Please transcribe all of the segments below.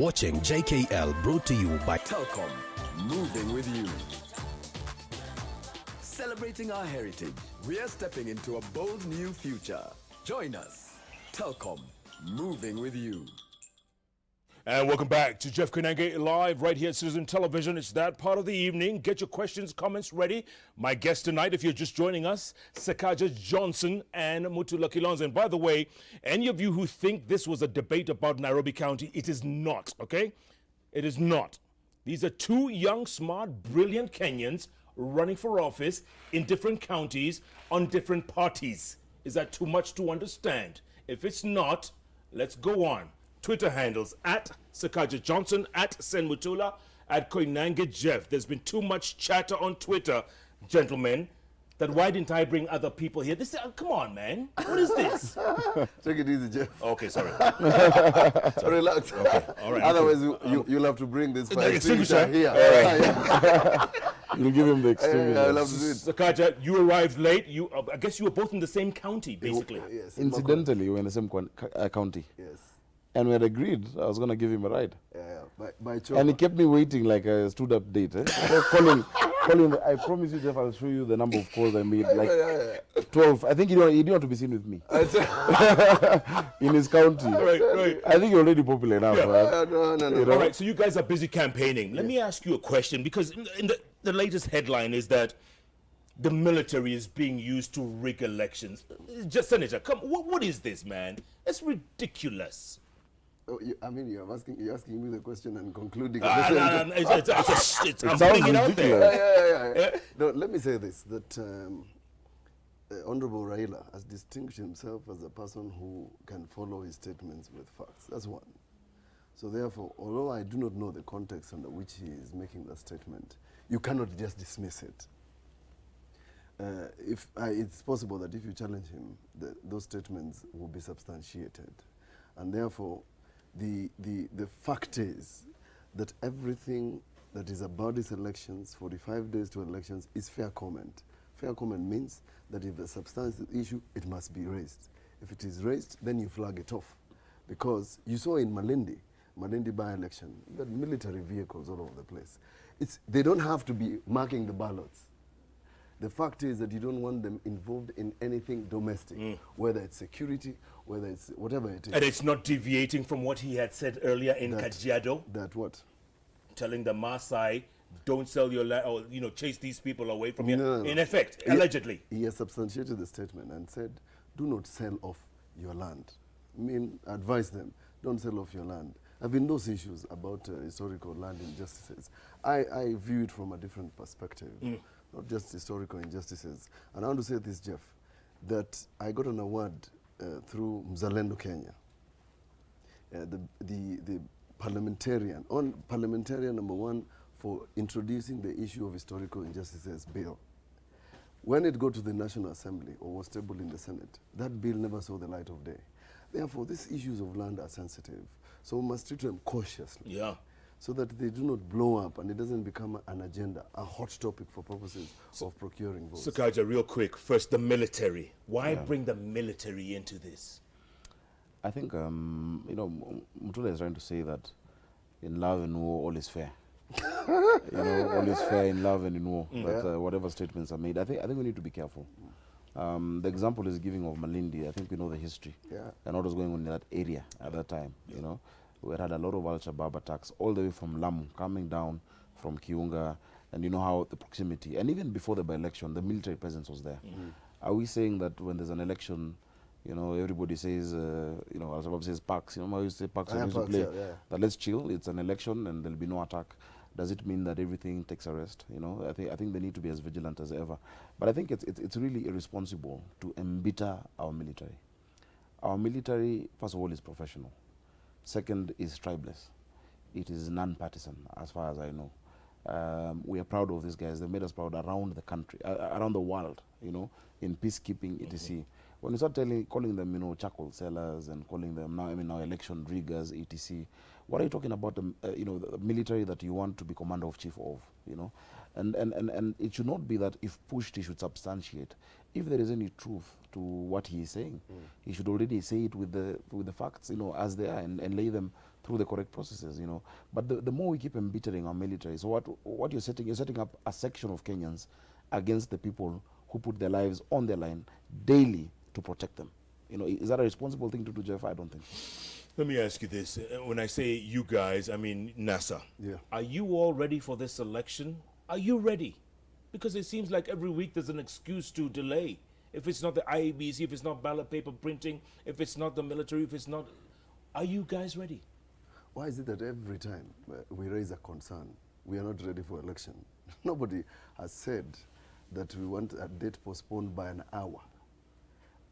Watching JKL, brought to you by Telkom, moving with you. Celebrating our heritage, we are stepping into a bold new future. Join us. Telkom, moving with you. And welcome back to Jeff Koinange live right here at Citizen Television. It's that part of the evening. Get your questions, comments ready. My guest tonight, if you're just joining us, Sakaja Johnson and Mutula Kilonzo. And by the way, any of you who think this was a debate about Nairobi County, it is not, okay? It is not. These are two young, smart, brilliant Kenyans running for office in different counties on different parties. Is that too much to understand? If it's not, let's go on. Twitter handles at Sakaja Johnson, at Mutula, at Koinange Jeff. There's been too much chatter on Twitter, gentlemen, that why didn't I bring other people here? This, come on, man. What is this? Take it easy, Jeff. Okay, sorry. Relax. Okay, all right. Otherwise, you'll have to bring this fire extinguisher here. All right. You'll give him the extinguisher. I'll have to do it. Sakaja, you arrived late. I guess you were both in the same county, basically. Yes. Incidentally, we're in the same county. Yes. And we had agreed I was going to give him a ride. Yeah. By And he kept me waiting like a stood-up date. So calling, I promise you, Jeff, I'll show you the number of calls I made. Like 12. I think he didn't want to be seen with me. In his county. Right. I think you're already popular enough. No. You know? All right, so you guys are busy campaigning. Let me ask you a question, because in the latest headline is that the military is being used to rig elections. Just, Senator, come, what is this, man? It's ridiculous. Oh, you're asking me the question and concluding. No, I'm sounds putting it out ridiculous. there. Yeah. No, let me say this, that Honorable Raila has distinguished himself as a person who can follow his statements with facts. That's one. So therefore, although I do not know the context under which he is making that statement, you cannot just dismiss it. It's possible that if you challenge him, those statements will be substantiated. And therefore, the fact is that everything that is about these elections, 45 days to elections, is fair comment. Fair comment means that if a substantial issue, it must be raised. If it is raised, then you flag it off. Because you saw in Malindi by-election, you had military vehicles all over the place. They don't have to be marking the ballots. The fact is that you don't want them involved in anything domestic, whether it's security, whether it's whatever it is. And it's not deviating from what he had said earlier in Kajiado? That what? Telling the Maasai, don't sell your land, or chase these people away from here. No. In effect, allegedly. He has substantiated the statement and said, do not sell off your land. Advise them, don't sell off your land. I've been those issues about historical land injustices. I view it from a different perspective. Not just historical injustices. And I want to say this, Jeff, that I got an award through Mzalendo Kenya, the parliamentarian #1 for introducing the issue of historical injustices bill. When it got to the National Assembly or was tabled in the Senate, that bill never saw the light of day. Therefore, these issues of land are sensitive, so we must treat them cautiously. Yeah. So that they do not blow up and it doesn't become an agenda, a hot topic for purposes of procuring votes. Sakaja, real quick, first the military. Why bring the military into this? I think, Mutula is trying to say that in love and war, all is fair. All is fair in love and in war. That whatever statements are made, I think we need to be careful. The example is giving of Malindi. I think we know the history and what was going on in that area at that time. We had a lot of Al-Shabaab attacks all the way from Lamu, coming down from Kiunga, and you know how the proximity, and even before the by-election, the military presence was there. Are we saying that when there's an election, everybody says, Al-Shabaab says packs, how you say packs, that let's chill, it's an election and there'll be no attack. Does it mean that everything takes a rest? I think they need to be as vigilant as ever. But I think it's really irresponsible to embitter our military. Our military, first of all, is professional. Second is tribeless. It is non-partisan, as far as I know. We are proud of these guys. They made us proud around the country, around the world, in peacekeeping, etc. When you start calling them, charcoal sellers and calling them now election riggers, etc. What are you talking about? The military that you want to be commander of chief of, and it should not be that if pushed, he should substantiate. If there is any truth to what he is saying, he should already say it with the facts, as they are, and lay them through the correct processes, you know. But the more we keep embittering our military, so what you're setting up a section of Kenyans against the people who put their lives on the line daily to protect them. You know, is that a responsible thing to do, Jeff? I don't think so. Let me ask you this. When I say you guys, I mean NASA. Yeah. Are you all ready for this election? Are you ready? Because it seems like every week there's an excuse to delay. If it's not the IEBC, if it's not ballot paper printing, if it's not the military, if it's not... Are you guys ready? Why is it that every time we raise a concern, we are not ready for election? Nobody has said that we want a date postponed by an hour.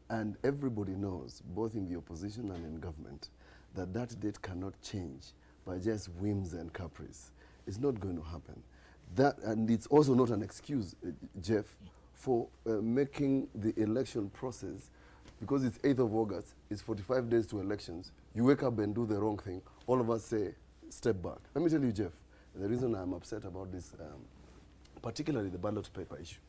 And everybody knows, both in the opposition and in government, that that date cannot change by just whims and caprice. It's not going to happen. And it's also not an excuse, Jeff, for making the election process, because it's 8th of August, it's 45 days to elections. You wake up and do the wrong thing. All of us say, step back. Let me tell you, Jeff, the reason I'm upset about this, particularly the ballot paper issue.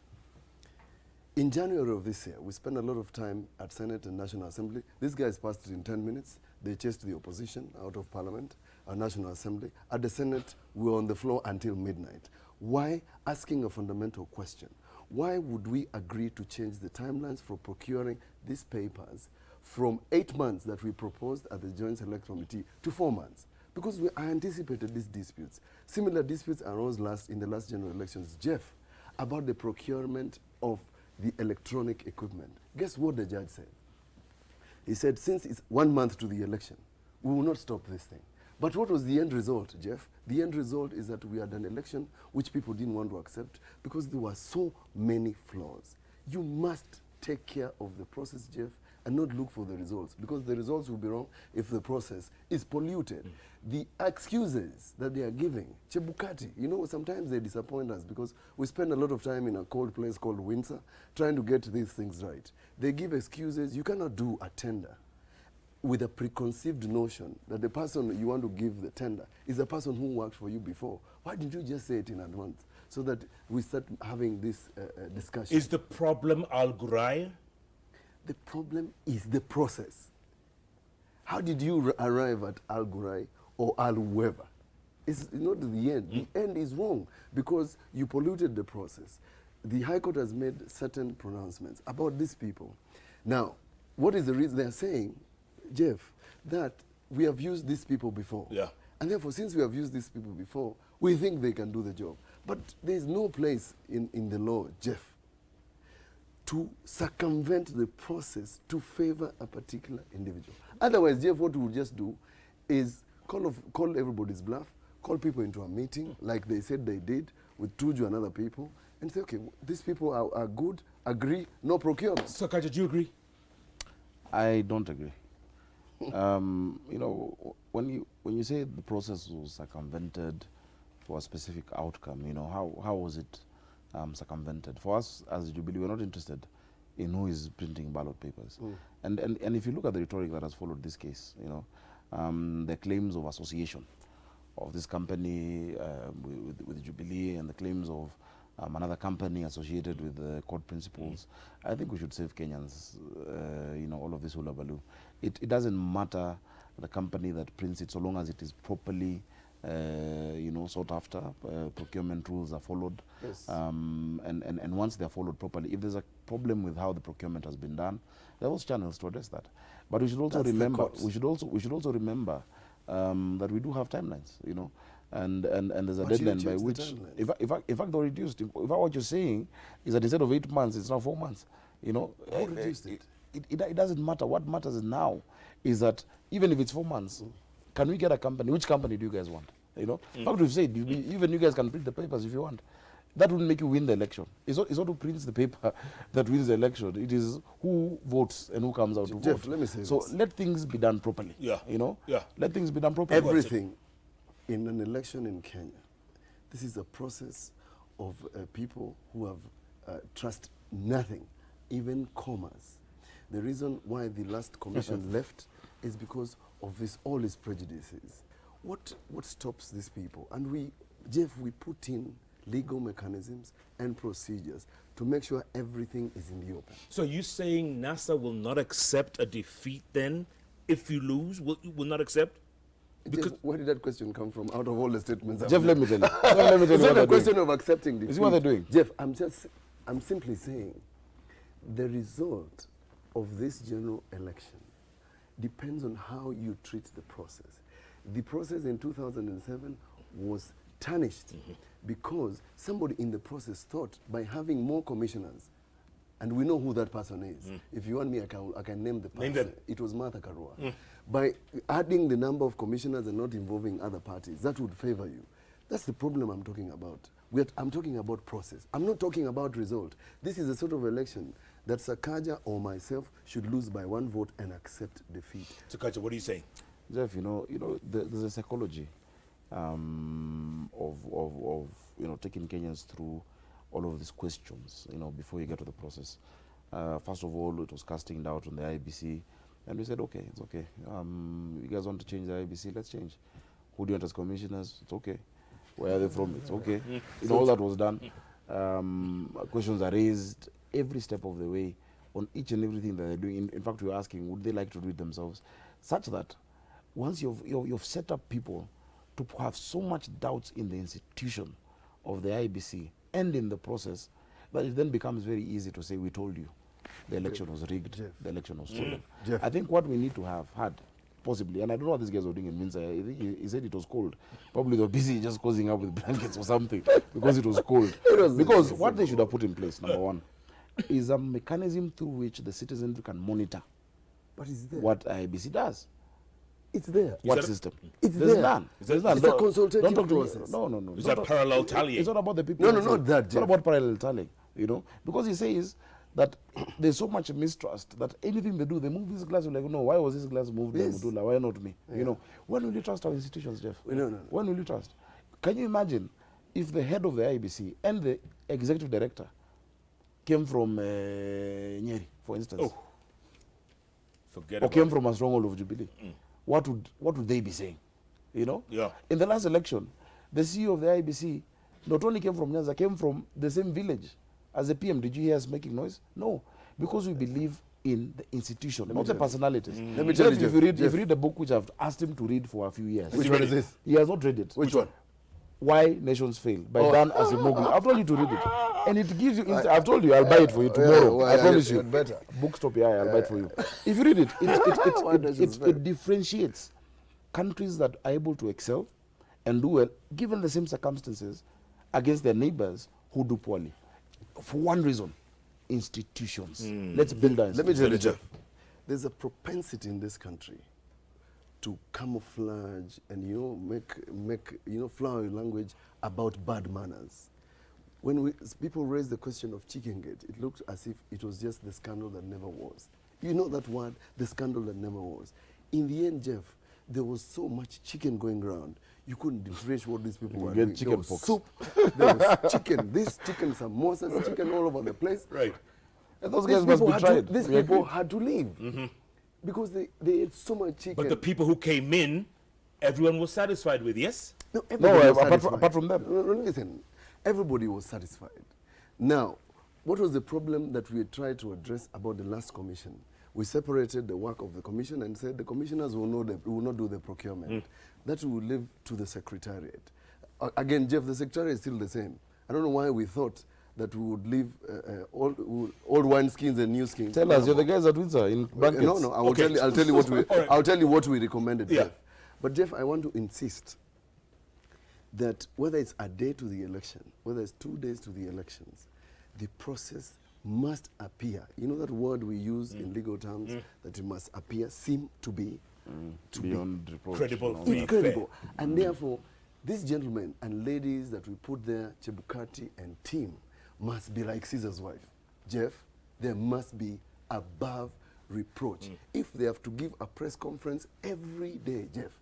In January of this year, we spent a lot of time at Senate and National Assembly. These guys passed it in 10 minutes. They chased the opposition out of Parliament, our National Assembly. At the Senate, we were on the floor until midnight. Why? Asking a fundamental question. Why would we agree to change the timelines for procuring these papers from 8 months that we proposed at the Joint Select Committee to 4 months? Because I anticipated these disputes. Similar disputes arose in the last general elections, Jeff, about the procurement of the electronic equipment. Guess what the judge said? He said, since it's 1 month to the election, we will not stop this thing. But what was the end result, Jeff? The end result is that we had an election which people didn't want to accept because there were so many flaws. You must take care of the process, Jeff, and not look for the results, because the results will be wrong if the process is polluted. The excuses that they are giving, Chebukati, you know, sometimes they disappoint us because we spend a lot of time in a cold place called Windsor trying to get these things right. They give excuses. You cannot do a tender with a preconceived notion that the person you want to give the tender is a person who worked for you before. Why didn't you just say it in advance so that we start having this discussion? Is the problem Al Ghurair? The problem is the process. How did you arrive at Al Ghurair or Al whoever? It's not the end. The end is wrong because you polluted the process. The High Court has made certain pronouncements about these people. Now, what is the reason? They're saying, Jeff, that we have used these people before. Yeah. And therefore, since we have used these people before, we think they can do the job. But there's no place in the law, Jeff, to circumvent the process to favor a particular individual. Otherwise, Jeff, what we will just do is call everybody's bluff, call people into a meeting like they said they did with Tuju and other people, and say, okay, these people are good, agree, no procurement. Sakaja, do you agree? I don't agree. You know, when you say the process was circumvented for a specific outcome, you know, how was it circumvented? For us as Jubilee, we're not interested in who is printing ballot papers. And if you look at the rhetoric that has followed this case, you know, the claims of association of this company with Jubilee and the claims of another company associated with the court principles, I think we should save Kenyans, you know, all of this hula baloo. It doesn't matter the company that prints it so long as it is properly you know, sought after, procurement rules are followed. Yes. And once they're followed properly, if there's a problem with how the procurement has been done, there are those channels to address that. But we should also remember, we should also remember that we do have timelines, you know, and there's a deadline by which, in fact, they're reduced. In fact, what you're saying is that instead of 8 months, it's now 4 months. You know, Who reduced it? It doesn't matter. What matters now is that even if it's 4 months, can we get a company? Which company do you guys want? You know, in fact, we've said even you guys can print the papers if you want. That wouldn't make you win the election. It's not who prints the paper that wins the election. It is who votes and who comes out to Jeff, vote. let me say so this. let things be done properly. Yeah. You know. Yeah. Let things be done properly. Everything in an election in Kenya, this is a process of people who have trust nothing, even commas. The reason why the last commission left is because of all his prejudices. What stops these people? And Jeff, we put in legal mechanisms and procedures to make sure everything is in the open. So you saying NASA will not accept a defeat then if you lose? Will not accept? Jeff, where did that question come from out of all the statements? Jeff, let me tell you. Let me tell It's you not what a question of accepting defeat. You see what they're doing? Jeff, I'm simply saying the result of this general election depends on how you treat the process. The process in 2007 was tarnished because somebody in the process thought by having more commissioners, and we know who that person is. If you want me, I can name the person. Name them. It was Martha Karua. By adding the number of commissioners and not involving other parties, that would favor you. That's the problem I'm talking about. I'm talking about process. I'm not talking about result. This is a sort of election that Sakaja or myself should lose by 1 vote and accept defeat. Sakaja, what are you saying? Jeff, there's a psychology of taking Kenyans through all of these questions, before you get to the process. First of all, it was casting doubt on the IEBC, and we said, okay, it's okay. You guys want to change the IEBC? Let's change. Who do you want as commissioners? It's okay. Where are they from? It's okay. All that was done. Questions are raised every step of the way on each and everything that they're doing. In fact, we were asking, would they like to do it themselves? Such that once you've set up people to have so much doubts in the institution of the IEBC and in the process, that it then becomes very easy to say, we told you the election was rigged, Jeff. the election was stolen. Jeff. I think what we need to have had, possibly, and I don't know what these guys were doing in Minza. I think he said it was cold. Probably they were busy just cozying up with blankets or something because it was cold. Because what they should have put in place, number one, is a mechanism through which the citizens can monitor But it's there. what IEBC does. It's there. What system? It's There's there. none. There's none. It's a Don't consultative talk to me. process. No. Is Don't that parallel talk- tallying? It's not about the people. No, not that, It's not Jeff. about parallel tallying, because he says that there's so much mistrust that anything they do, they move this glass, you're like, no, why was this glass moved by Yes. Mutula? Why not me? When will you trust our institutions, Jeff? No. When will you trust? Can you imagine if the head of the IEBC and the executive director came from Nyeri, for instance, Oh, forget or about came it. from a stronghold of Jubilee? What would they be saying? Yeah. In the last election, the CEO of the IEBC not only came from Nyanza, came from the same village as the PM. Did you hear us making noise? No, because we believe in the institution, not the personalities. Let me tell you, If Jeff, you read the book which I've asked him to read for a few years, Which one is this? he has not read it. Which one? Why Nations Fail by Dan Asimoglu. I've told you to read it, and it gives you. I've told you I'll buy it for you tomorrow. I promise you. Better. Bookstop, I'll buy it for you. If you read it, Why Nations Fail? it differentiates countries that are able to excel and do well, given the same circumstances, against their neighbors who do poorly. For one reason, institutions. Let's build our Let me tell you, institutions. Jeff, there's a propensity in this country to camouflage and make flowery language about bad manners. When people raise the question of Chickengate, it looked as if it was just the scandal that never was. You know that word, the scandal that never was. In the end, Jeff, there was so much chicken going around, you couldn't differentiate what these people were get doing. chicken There was pox. soup, there was chicken, this chicken, samosas, chicken all over the place. Right. And those These guys must people be had tried. to, these We people agree. had to leave because they ate so much chicken. But the people who came in, everyone was satisfied with, yes? No, everybody was satisfied. apart from them. No, listen, everybody was satisfied. Now, what was the problem that we tried to address about the last commission? We separated the work of the commission and said the commissioners will not do the procurement. That will leave to the secretariat. Again, Jeff, the secretariat is still the same. I don't know why we thought that we would leave old wineskins and new skins. Tell us, you're the guys at Windsor in blankets. No, I will Okay. I'll tell you what we All right. I'll tell you what we recommended, Yeah. Jeff. But Jeff, I want to insist that whether it's a day to the election, whether it's 2 days to the elections, the process must appear. You know that word we use in legal terms, that it must appear, seem to be, to Beyond reproach. Credible. and all Free. that. incredible. And therefore, these gentlemen and ladies that we put there, Chebukati and team, must be like Caesar's wife. Jeff, they must be above reproach. If they have to give a press conference every day, Jeff,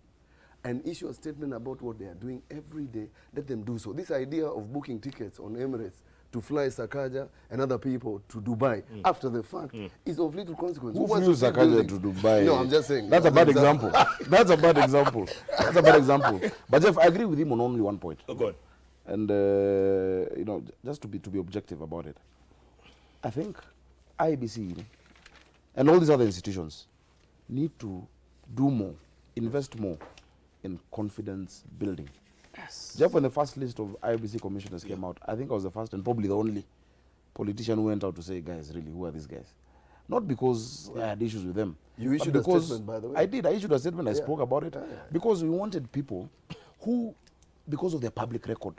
and issue a statement about what they are doing every day, let them do so. This idea of booking tickets on Emirates to fly Sakaja and other people to Dubai after the fact is of little consequence. Who wants flew to see Sakaja buildings? to Dubai? No, I'm just saying. That's a bad example. That's a bad example. That's a bad example. But Jeff, I agree with him on only one point. Oh, God. And just to be objective about it, I think IEBC and all these other institutions need to do more, invest more in confidence building. Yes. Jeff, when the first list of IEBC commissioners came out, I think I was the first and probably the only politician who went out to say, guys, really, who are these guys? Not because I had issues with them. You issued a statement, by the way. I did. I issued a statement. I spoke about it because we wanted people who, because of their public record,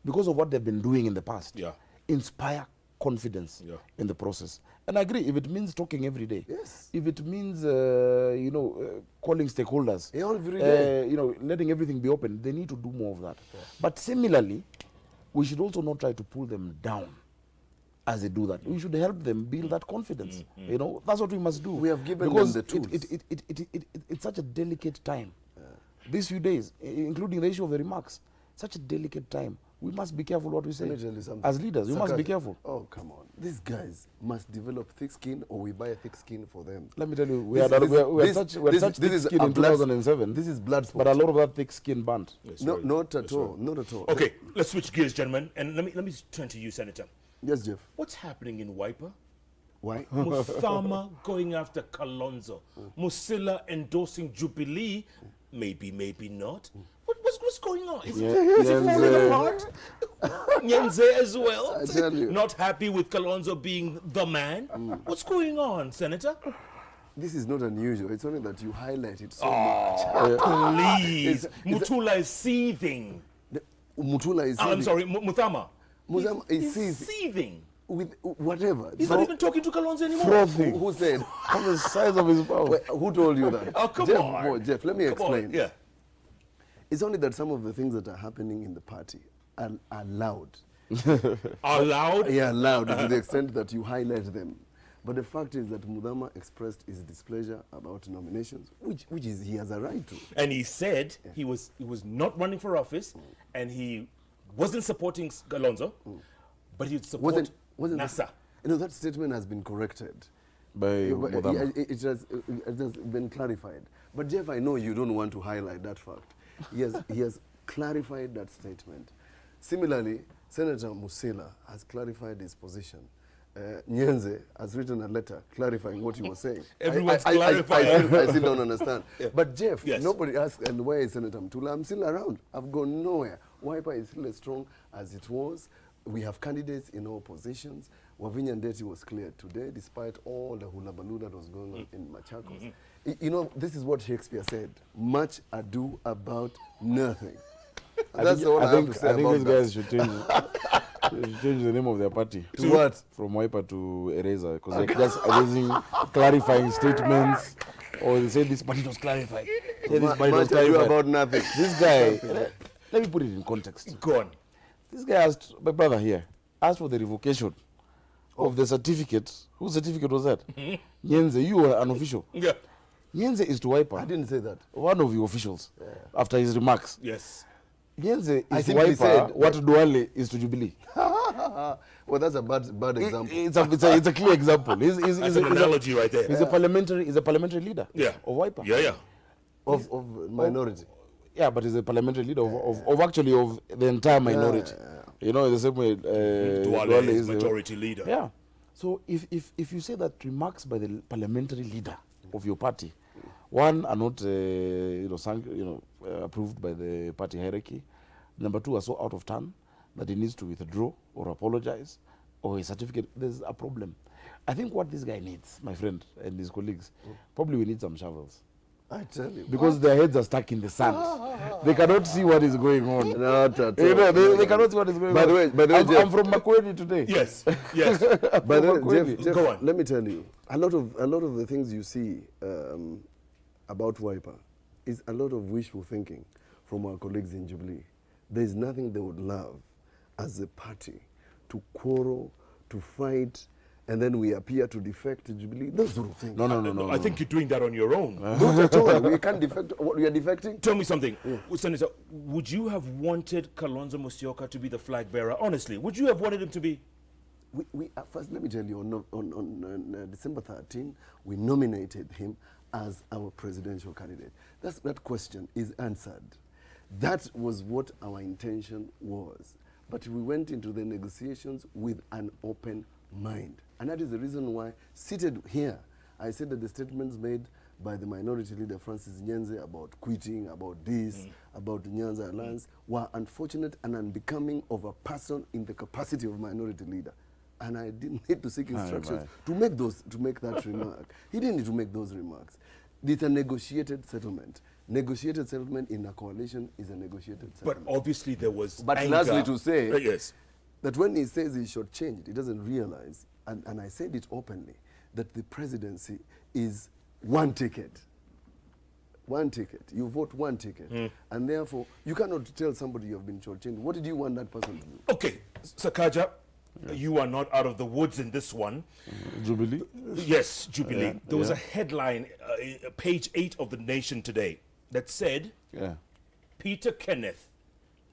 because of what they've been doing in the past, inspire confidence in the process. And I agree, if it means talking every day, if it means, calling stakeholders, every day. letting everything be open, they need to do more of that. But similarly, we should also not try to pull them down as they do that. We should help them build that confidence. That's what we must do. We have given them the tools. It's such a delicate time. These few days, including the issue of the remarks, such a delicate time. We must be careful what we say. Let me tell you something. As leaders, we must be careful. Oh, come on. These guys must develop thick skin, or we buy a thick skin for them. Let me tell you, we had such thick skin in 2007. This is blood sport. But a lot of that thick skin burnt. Not at all. Not at all. Okay, let's switch gears, gentlemen, and let me turn to you, Senator. Yes, Jeff. What's happening in Wiper? Why? Muthama going after Kilonzo. Musila endorsing Jubilee. Maybe not. What's going on? Is it falling apart? Nyenze as well. I tell you. Not happy with Kilonzo being the man. What's going on, Senator? This is not unusual. It's only that you highlight it so much. Please. Mutula is seething. Mutula is seething. I'm sorry, Muthama. Muthama is seething. With whatever. He's not even talking to Kilonzo anymore. Who said? On the size of his mouth. Wait, who told you that? Oh, come Jeff, on. Jeff, let me explain. Yeah. It's only that some of the things that are happening in the party are loud. Are loud? Yeah, loud to the extent that you highlight them. But the fact is that Muthama expressed his displeasure about nominations, which he has a right to. And he said he was not running for office, and he wasn't supporting Kilonzo, but he'd support NASA. That statement has been corrected. By Muthama. It has been clarified. But Jeff, I know you don't want to highlight that fact. He has clarified that statement. Similarly, Senator Musila has clarified his position. Nyenze has written a letter clarifying what he was saying. Everyone's clarifying. I still don't understand. But Jeff, nobody asked, and where is Senator Mutula? I'm still around. I've gone nowhere. Wiper is still as strong as it was. We have candidates in all positions. Wavinya Ndeti was cleared today, despite all the hulabaloo that was going on in Machakos. This is what Shakespeare said: much ado about nothing. That's all I have to say about that. I think these guys should change the name of their party. To what? From Wiper to Eraser, because they're just using clarifying statements, or they say this party was clarified. Much ado about nothing. This guy, let me put it in context. Go on. This guy asked, my brother here, asked for the revocation of the certificate. Whose certificate was that? Nyenze, you were an official. Yeah. Nyenze is to Wiper. I didn't say that. One of the officials, after his remarks. Yes. Nyenze is to simply said Wiper what Duale is to Jubilee. Well, that's a bad example. It's a clear example. He's That's an analogy right there. He's a parliamentary leader of Wiper. Yeah. Of minority. Yeah, but he's a parliamentary leader of the entire minority. The same way Duale is majority leader. Yeah. So if you say that remarks by the parliamentary leader of your party, one, are not approved by the party hierarchy. Number two, are so out of turn that he needs to withdraw or apologize, or his certificate, there's a problem. I think what this guy needs, my friend and his colleagues, probably we need some shovels. I tell you. Because their heads are stuck in the sand. They cannot see what is going on. Not at all. They cannot see what is going on. By the way, Jeff, I'm from Makweni today. Yes. By the way, Jeff, go on. Let me tell you, a lot of the things you see about Wiper is a lot of wishful thinking from our colleagues in Jubilee. There is nothing they would love as a party to quarrel, to fight, and then we appear to defect to Jubilee. Those sort of things. No. I think you're doing that on your own. Not at all. We can't defect. What, we are defecting? Tell me something. Senator, would you have wanted Kilonzo Musyoka to be the flag bearer? Honestly, would you have wanted him to be? First, let me tell you, on December 13, we nominated him as our presidential candidate. That question is answered. That was what our intention was. But we went into the negotiations with an open mind. And that is the reason why, seated here, I said that the statements made by the minority leader Francis Nyenze about quitting, about this, about the Nyanza Alliance, were unfortunate and unbecoming of a person in the capacity of minority leader. And I didn't need to seek instructions to make that remark. He didn't need to make those remarks. It's a negotiated settlement. Negotiated settlement in a coalition is a negotiated settlement. But obviously there was But anger. lastly to say yes, that when he says he shortchanged, he doesn't realize, and I said it openly, that the presidency is one ticket. One ticket. You vote one ticket. And therefore, you cannot tell somebody you have been shortchanged. What did you want that person to do? okay, Sakaja, you are not out of the woods in this one. Jubilee? Yes, Jubilee. There was a headline, page 8 of The Nation today, that said, Peter Kenneth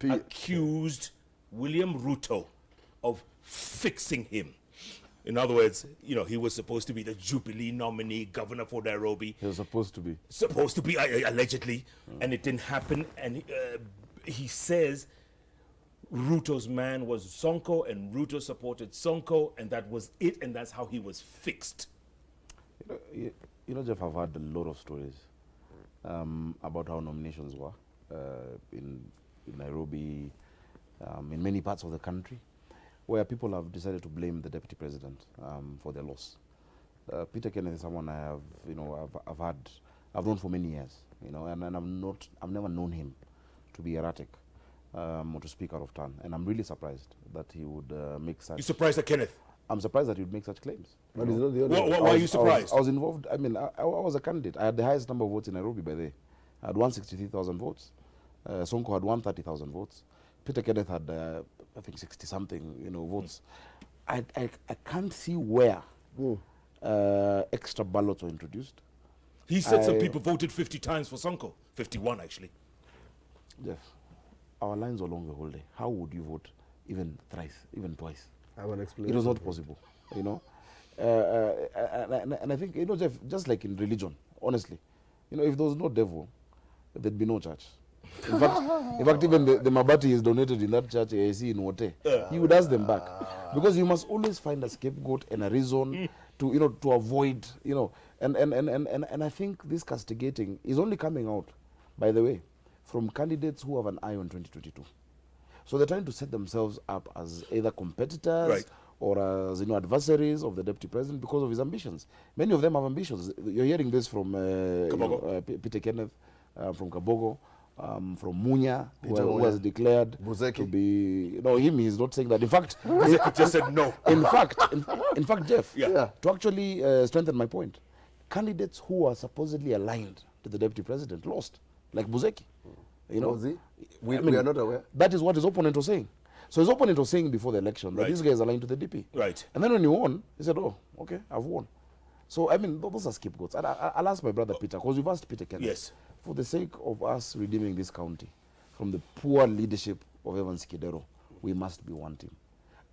accused William Ruto of fixing him. In other words, you know, he was supposed to be the Jubilee nominee, governor for Nairobi. He was supposed to be. Supposed to be, allegedly, and it didn't happen. And he says Ruto's man was Sonko, and Ruto supported Sonko, and that was it, and that's how he was fixed. You know, Jeff, I've heard a lot of stories about how nominations were in Nairobi, in many parts of the country, where people have decided to blame the deputy president for their loss. Peter Kenneth is someone I have, you know, I've known for many years, you know, and I've never known him to be erratic or to speak out of turn, and I'm really surprised that he would make such. You surprised at Kenneth? I'm surprised that he would make such claims. But he's not the only one. Why are you surprised? I was involved. I mean, I was a candidate. I had the highest number of votes in Nairobi by then. I had 163,000 votes. Sonko had 130,000 votes. Peter Kenneth had, I think, 60-something, you know, votes. I can't see where extra ballots were introduced. He said some people voted 50 times for Sonko. 51, actually. Jeff, our lines were long the whole day. How would you vote even thrice, even twice? I will explain. It was not possible, you know. And I think, you know, Jeff, just like in religion, honestly, you know, if there was no devil, there'd be no church. In fact, even the Mabati is donated in that church, AIC in Wote. He would ask them back, because you must always find a scapegoat and a reason to, you know, to avoid, you know, and I think this castigating is only coming out, by the way, from candidates who have an eye on 2022. So they're trying to set themselves up as either competitors or as, you know, adversaries of the deputy president because of his ambitions. Many of them have ambitions. You're hearing this from Peter Kenneth, from Kabogo, from Munya, who has declared to be. No, he's not saying that. In fact, he just said no. In fact, Jeff, to actually strengthen my point, candidates who are supposedly aligned to the deputy president lost, like Buzeki. You know, we are not aware. That is what his opponent was saying. So his opponent was saying before the election that this guy is aligned to the DP. Right. And then when he won, he said, "Oh, okay, I've won." So I mean, those are scapegoats. And I'll ask my brother Peter, because we've asked Peter Kenneth. Yes. For the sake of us redeeming this county from the poor leadership of Evans Kidero, we must be one team.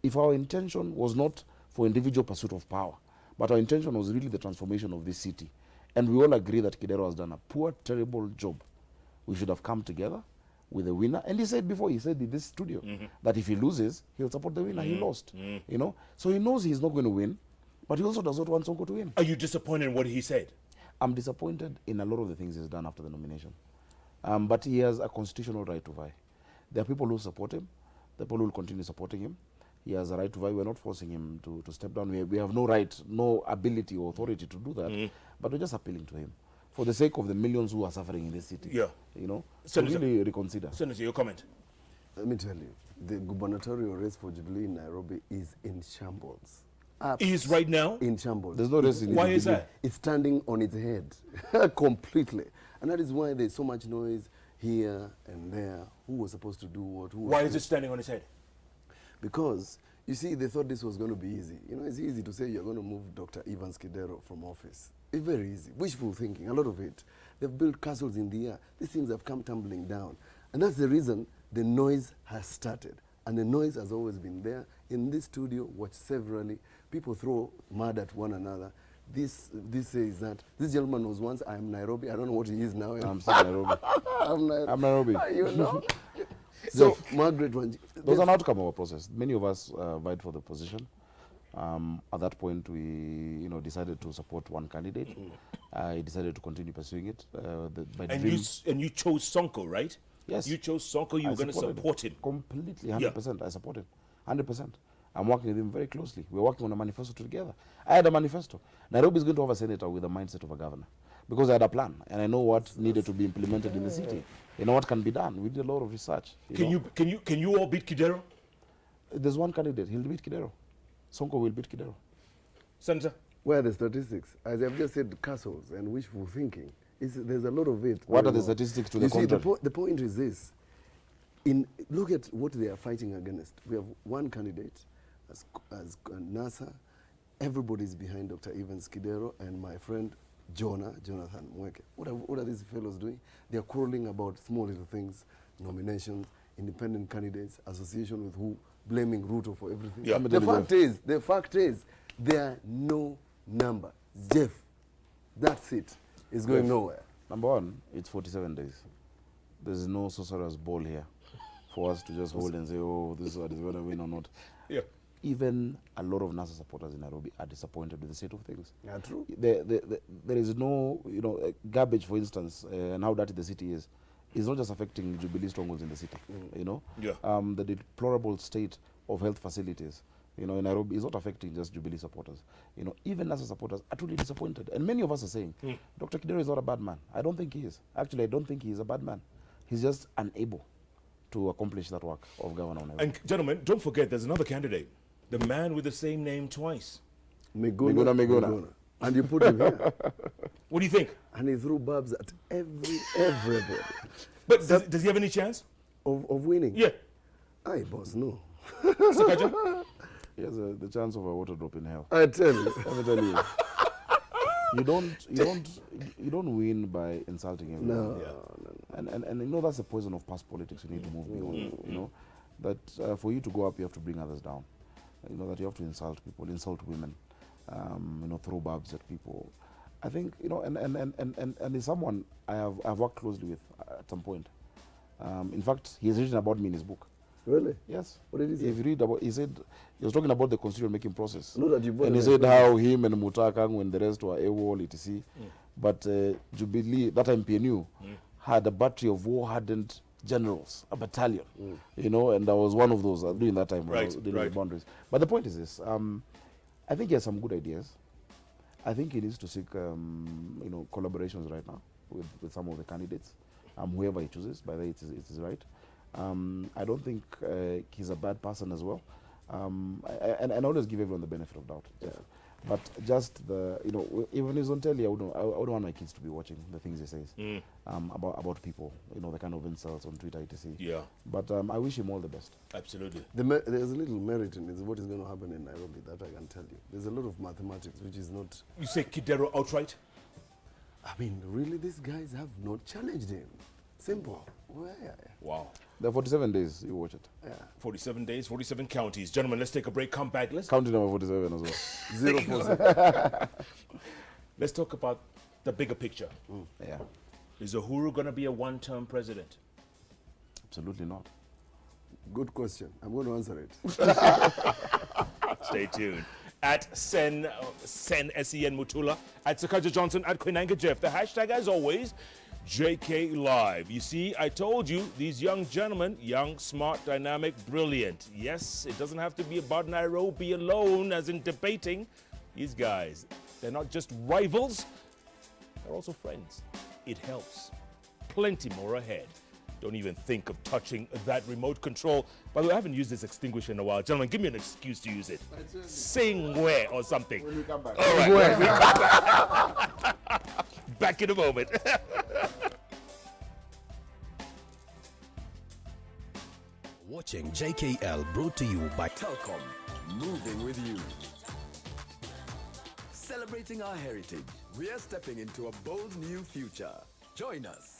If our intention was not for individual pursuit of power, but our intention was really the transformation of this city, and we all agree that Kidero has done a poor, terrible job, we should have come together with the winner. And he said before, he said in this studio, that if he loses, he'll support the winner. He lost, you know. So he knows he's not going to win, but he also does not want Sonko to win. Are you disappointed in what he said? I'm disappointed in a lot of the things he's done after the nomination. But he has a constitutional right to vie. There are people who support him. There are people who will continue supporting him. He has a right to vie. We're not forcing him to step down. We have no right, no ability or authority to do that. But we're just appealing to him for the sake of the millions who are suffering in this city. Yeah. You know, Senator, so really reconsider. Senator, your comment. Let me tell you, the gubernatorial race for Jubilee in Nairobi is in shambles. Is right now? In shambles. There's no race in Why is that? It's standing on its head completely. And that is why there's so much noise here and there. Who was supposed to do what? Why is it standing on its head? Because, you see, they thought this was going to be easy. You know, it's easy to say you're going to move Dr. Evans Kidero from office. It's very easy. Wishful thinking, a lot of it. They've built castles in the air. These things have come tumbling down. And that's the reason the noise has started. And the noise has always been there. In this studio, watch severally. People throw mud at one another. This says that. This gentleman was once, I am Nairobi. I don't know what he is now. I'm still Nairobi. I'm Nairobi. You know? So, Margaret, there was an outcome of a process. Many of us vied for the position. At that point, we decided to support one candidate. I decided to continue pursuing it. And you chose Sonko, right? Yes. You chose Sonko. You were going to support him. Completely, 100%. I support him, 100%. I'm working with him very closely. We're working on a manifesto together. I had a manifesto. Nairobi is going to have a senator with the mindset of a governor, because I had a plan and I know what needed to be implemented in the city. You know what can be done. We did a lot of research. Can you all beat Kidero? There's one candidate. He'll beat Kidero. Sonko will beat Kidero. Senator? Where are the statistics? As I've just said, castles and wishful thinking. There's a lot of it. What are the statistics to the contrary? See, the point is this. Look at what they are fighting against. We have one candidate as NASA. Everybody's behind Dr. Evans Kidero and my friend Jonathan Mweke. What are these fellows doing? They are quarreling about small little things, nominations, independent candidates, association with who, blaming Ruto for everything. Yeah. The fact is, there are no number. Jeff, that's it. It's going nowhere. Number one, it's 47 days. There's no sorcerer's ball here for us to just hold and say, oh, this is going to win or not. Yeah. Even a lot of NASA supporters in Nairobi are disappointed with the state of things. Yeah, true. There is no, garbage, for instance, and how dirty the city is. It's not just affecting Jubilee strongholds in the city, Yeah. The deplorable state of health facilities, in Nairobi is not affecting just Jubilee supporters. Even NASA supporters are truly disappointed. And many of us are saying, Dr. Kidero is not a bad man. I don't think he is. Actually, I don't think he is a bad man. He's just unable to accomplish that work of Governor Nairobi. And gentlemen, don't forget, there's another candidate. The man with the same name twice. Miguna. And you put him here. What do you think? And he threw barbs at everybody. But does he have any chance? Of winning? Yeah. Aye, boss, no. Sakaja? He has the chance of a water drop in hell. I tell you. Let me tell you. You don't win by insulting everyone. No. And that's the poison of past politics. You need to move beyond. That for you to go up, you have to bring others down. That you have to insult people, insult women, throw barbs at people. I think and he's someone I've worked closely with at some point. In fact, he has written about me in his book. Really? Yes. What did he say? If you read about, he said he was talking about the constitution making process. No, that you bought and he said how him and Mutakang, when the rest were AWOL, etc. But Jubilee, that time PNU, had a battery of war-hardened generals, a battalion, and I was one of those during that time when I was dealing with boundaries. But the point is this: I think he has some good ideas. I think he needs to seek, collaborations right now with some of the candidates, whoever he chooses. By the way, it is right. I don't think he's a bad person as well. And I always give everyone the benefit of doubt. Yeah. But just even he's on telly, I wouldn't want my kids to be watching the things he says about people, the kind of insults on Twitter, etc. Yeah. But I wish him all the best. Absolutely. There's a little merit in what is going to happen in Nairobi, that I can tell you. There's a lot of mathematics, which is not... You say Kidero outright? I mean, really, these guys have not challenged him. Simple. Wow. There are 47 days, you watch it. Yeah. 47 days, 47 counties. Gentlemen, let's take a break. Come back. County number 47 as well. 047. Let's talk about the bigger picture. Yeah. Is Uhuru going to be a one-term president? Absolutely not. Good question. I'm going to answer it. Stay tuned. At Sen Mutula, at Sakaja Johnson, at Koinange Jeff. The hashtag, as always, JKLive. You see, I told you, these young gentlemen, young, smart, dynamic, brilliant. Yes, it doesn't have to be about Nairobi alone, as in debating. These guys, they're not just rivals, they're also friends. It helps. Plenty more ahead. Don't even think of touching that remote control. By the way, I haven't used this extinguisher in a while. Gentlemen, give me an excuse to use it. Sing where or something. When we come back. All right, when we come back. Back in a moment. Watching JKL, brought to you by Telkom, moving with you. Celebrating our heritage, we are stepping into a bold new future. Join us.